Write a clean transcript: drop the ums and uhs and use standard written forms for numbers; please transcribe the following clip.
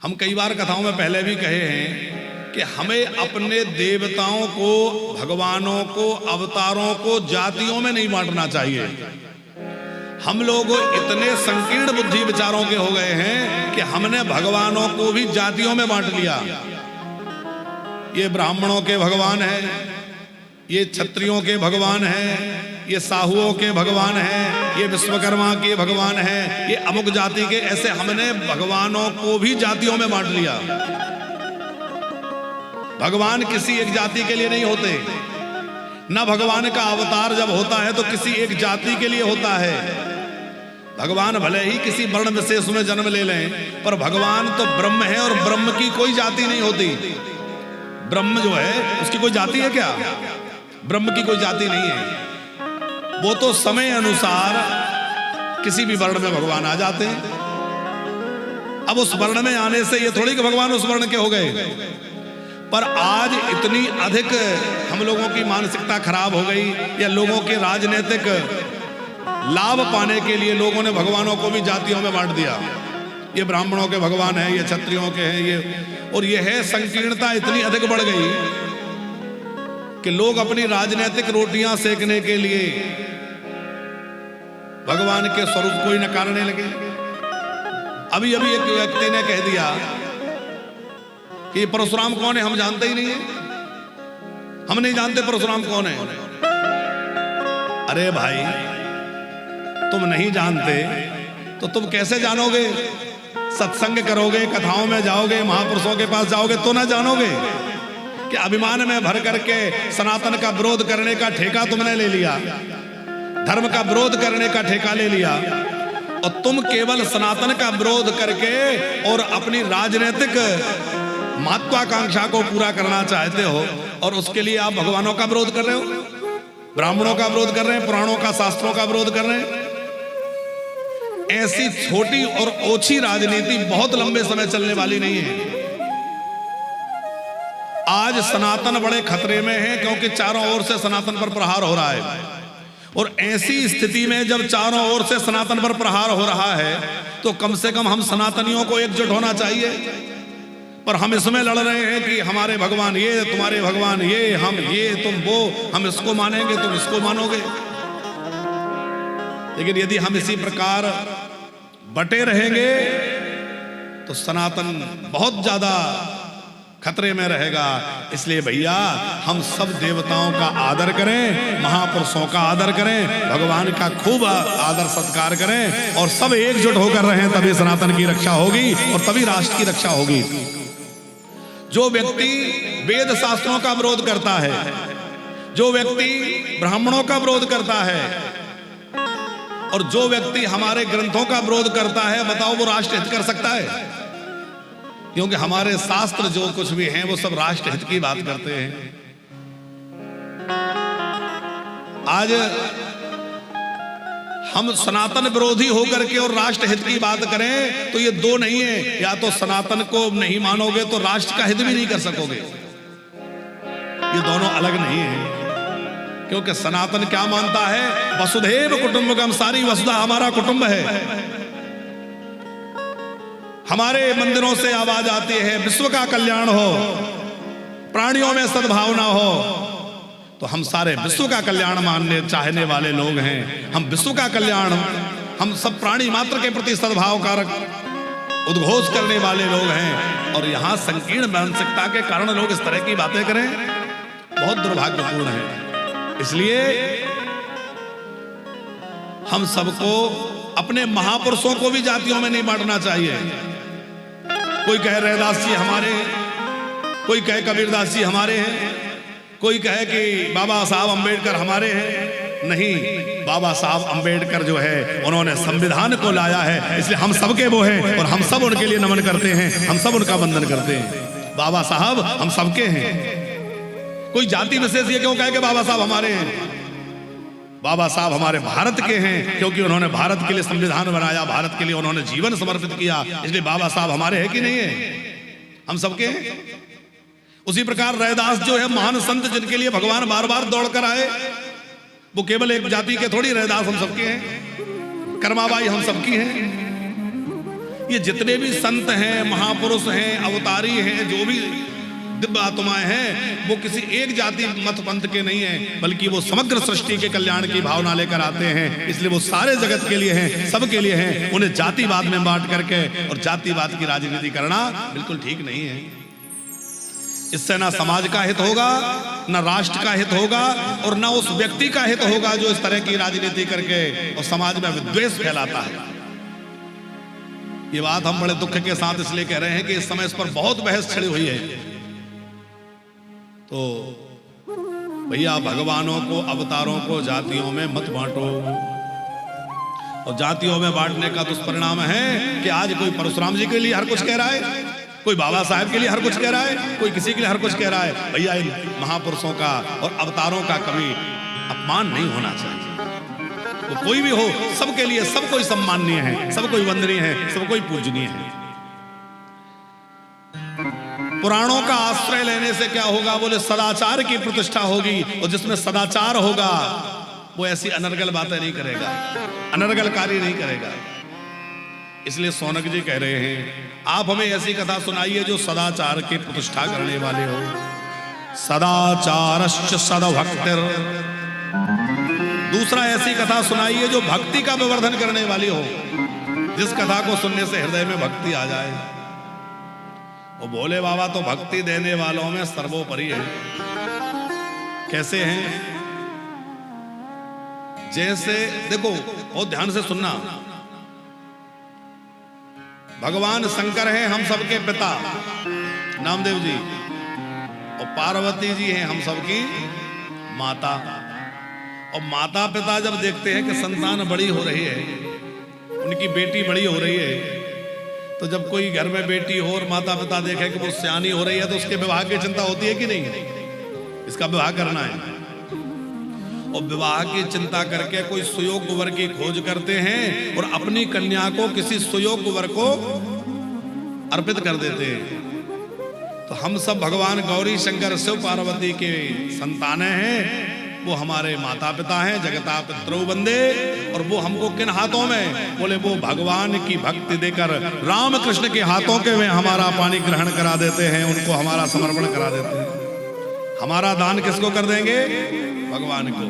हम कई बार कथाओं में पहले भी कहे हैं कि हमें अपने देवताओं को, भगवानों को, अवतारों को जातियों में नहीं बांटना चाहिए। हम लोग इतने संकीर्ण बुद्धि विचारों के हो गए हैं कि हमने भगवानों को भी जातियों में बांट लिया। ये ब्राह्मणों के भगवान है, ये क्षत्रियों के भगवान है, ये साहुओं के भगवान हैं, ये विश्वकर्मा के भगवान हैं, ये अमुक जाति के, ऐसे हमने भगवानों को भी जातियों में बांट लिया। भगवान किसी एक जाति के लिए नहीं होते, न भगवान का अवतार जब होता है तो किसी एक जाति के लिए होता है। भगवान भले ही किसी वर्ण विशेष में जन्म ले लें, पर भगवान तो ब्रह्म है और ब्रह्म की कोई जाति नहीं होती। ब्रह्म जो है उसकी कोई जाति है क्या? ब्रह्म की कोई जाति नहीं है। वो तो समय अनुसार किसी भी वर्ण में भगवान आ जाते हैं। अब उस वर्ण में आने से ये थोड़ी कि भगवान उस वर्ण के हो गए। पर आज इतनी अधिक हम लोगों की मानसिकता खराब हो गई, या लोगों के राजनीतिक लाभ पाने के लिए लोगों ने भगवानों को भी जातियों में बांट दिया। ये ब्राह्मणों के भगवान है, ये क्षत्रियों के हैं, ये, और ये है संकीर्णता इतनी अधिक बढ़ गई कि लोग अपनी राजनीतिक रोटियां सेकने के लिए भगवान के स्वरूप को ही नकारने लगे। अभी अभी एक व्यक्ति ने कह दिया कि परशुराम कौन है, हम जानते ही नहीं है, हम नहीं जानते परशुराम कौन है। अरे भाई, तुम नहीं जानते तो तुम कैसे जानोगे? सत्संग करोगे, कथाओं में जाओगे, महापुरुषों के पास जाओगे तो ना जानोगे कि अभिमान में भर करके सनातन का विरोध करने का ठेका तुमने ले लिया, धर्म का विरोध करने का ठेका ले लिया, और तुम केवल सनातन का विरोध करके और अपनी राजनीतिक महत्वाकांक्षा को पूरा करना चाहते हो, और उसके लिए आप भगवानों का विरोध कर रहे हो, ब्राह्मणों का विरोध कर रहे हैं, पुराणों का, शास्त्रों का विरोध कर रहे हैं। ऐसी छोटी और ओछी राजनीति बहुत लंबे समय चलने वाली नहीं है। आज सनातन बड़े खतरे में है, क्योंकि चारों ओर से सनातन पर प्रहार हो रहा है, और ऐसी स्थिति में जब चारों ओर से सनातन पर प्रहार हो रहा है तो कम से कम हम सनातनियों को एकजुट होना चाहिए। पर हम इसमें लड़ रहे हैं कि हमारे भगवान ये, तुम्हारे भगवान ये, हम ये, तुम वो, हम इसको मानेंगे, तुम इसको मानोगे। लेकिन यदि हम इसी प्रकार बटे रहेंगे तो सनातन बहुत ज्यादा खतरे में रहेगा। इसलिए भैया, हम सब देवताओं का आदर करें, महापुरुषों का आदर करें, भगवान का खूब आदर सत्कार करें, और सब एकजुट होकर रहें, तभी सनातन की रक्षा होगी और तभी राष्ट्र की रक्षा होगी। जो व्यक्ति वेद शास्त्रों का विरोध करता है, जो व्यक्ति ब्राह्मणों का विरोध करता है, और जो व्यक्ति हमारे ग्रंथों का विरोध करता है, बताओ वो राष्ट्र हित कर सकता है? क्योंकि हमारे शास्त्र जो कुछ भी हैं वो सब राष्ट्र हित की बात करते हैं। आज हम सनातन विरोधी होकर के और राष्ट्र हित की बात करें तो ये दो नहीं है, या तो सनातन को नहीं मानोगे तो राष्ट्र का हित भी नहीं कर सकोगे। ये दोनों अलग नहीं है। क्योंकि सनातन क्या मानता है? वसुधैव कुटुंबकम, सारी वसुधा हमारा कुटुंब है। हमारे मंदिरों से आवाज आती है विश्व का कल्याण हो, प्राणियों में सद्भावना हो, तो हम सारे विश्व का कल्याण मानने चाहने वाले लोग हैं। हम विश्व का कल्याण, हम सब प्राणी मात्र के प्रति सद्भाव का उद्घोष करने वाले लोग हैं, और यहाँ संकीर्ण मानसिकता के कारण लोग इस तरह की बातें करें, बहुत दुर्भाग्यपूर्ण है। इसलिए हम सबको अपने महापुरुषों को भी जातियों में नहीं बांटना चाहिए। कोई कहे रैदास जी हमारे हैं, कोई कहे कबीरदास जी हमारे हैं, कोई कहे कि बाबा साहब अंबेडकर हमारे हैं। नहीं, बाबा साहब अंबेडकर जो है उन्होंने संविधान को लाया है, इसलिए हम सबके वो हैं और हम सब उनके लिए नमन करते हैं, हम सब उनका वंदन करते हैं। बाबा साहब हम सबके हैं। कोई जाति विशेष ये क्यों कहे कि बाबा साहब हमारे हैं? बाबा साहब हमारे भारत के हैं, क्योंकि उन्होंने भारत के लिए संविधान बनाया, भारत के लिए उन्होंने जीवन समर्पित किया, इसलिए बाबा साहब हमारे हैं कि नहीं है? हम सबके हैं। उसी प्रकार रैदास जो है महान संत, जिनके लिए भगवान बार बार दौड़ कर आए, वो केवल एक जाति के थोड़ी, रैदास हम सबके हैं। कर्माबाई हम सबकी हैं। ये जितने भी संत हैं, महापुरुष हैं, अवतारी हैं, जो भी दिव्य आत्माएं हैं, वो किसी एक जाति मत पंथ के नहीं हैं, बल्कि वो समग्र सृष्टि के कल्याण की भावना लेकर आते हैं। इसलिए वो सारे जगत के लिए हैं, सबके लिए हैं। उन्हें जातिवाद में बांट करके और जातिवाद की राजनीति करना बिल्कुल ठीक नहीं है। इससे ना समाज का हित होगा, ना राष्ट्र का हित होगा, और ना उस व्यक्ति का हित होगा जो इस तरह की राजनीति करके और समाज में विद्वेष फैलाता है। ये बात हम बड़े दुख के साथ इसलिए कह रहे हैं कि इस समय इस पर बहुत बहस छिड़ी हुई है। तो भैया, भगवानों को, अवतारों को जातियों में मत बांटो। और जातियों में बांटने का दुष्परिणाम है कि आज कोई परशुराम जी के लिए हर कुछ कह रहा है, कोई बाबा साहब के लिए हर कुछ कह रहा है, कोई किसी के लिए हर कुछ कह रहा है। भैया, इन महापुरुषों का और अवतारों का कभी अपमान नहीं होना चाहिए। वो कोई भी हो, सबके लिए सब कोई सम्माननीय है, सब कोई वंदनीय है, सब कोई पूजनीय है। पुराणों का आश्रय लेने से क्या होगा? बोले सदाचार की प्रतिष्ठा होगी, और जिसमें सदाचार होगा वो ऐसी अनर्गल बातें नहीं करेगा, अनर्गल कार्य नहीं करेगा। इसलिए सौनक जी कह रहे हैं, आप हमें ऐसी कथा सुनाइए जो सदाचार की प्रतिष्ठा करने वाले हो। सदाचारश्च सद्भक्तिर। दूसरा, ऐसी कथा सुनाइए जो भक्ति का विवर्धन करने वाली हो, जिस कथा को सुनने से हृदय में भक्ति आ जाए। वो भोले बाबा तो भक्ति देने वालों में सर्वोपरि है। कैसे हैं? जैसे देखो, बहुत ध्यान से सुनना, भगवान शंकर हैं हम सबके पिता, नामदेव जी, और पार्वती जी हैं हम सबकी माता। और माता पिता जब देखते हैं कि संतान बड़ी हो रही है, उनकी बेटी बड़ी हो रही है, तो जब कोई घर में बेटी हो और माता पिता देखे कि वो सियानी हो रही है, तो उसके विवाह की चिंता होती है कि नहीं? इसका विवाह करना है, और विवाह की चिंता करके कोई सुयोग्य वर की खोज करते हैं और अपनी कन्या को किसी सुयोग्य वर को अर्पित कर देते हैं। तो हम सब भगवान गौरी शंकर शिव पार्वती के संतानें हैं, वो हमारे माता पिता हैं, जगता पितरौ वंदे। और वो हमको किन हाथों में? बोले वो भगवान की भक्ति देकर राम कृष्ण के हाथों के में हमारा पानी ग्रहण करा देते हैं, उनको हमारा समर्पण करा देते हैं। हमारा दान किसको कर देंगे? भगवान को।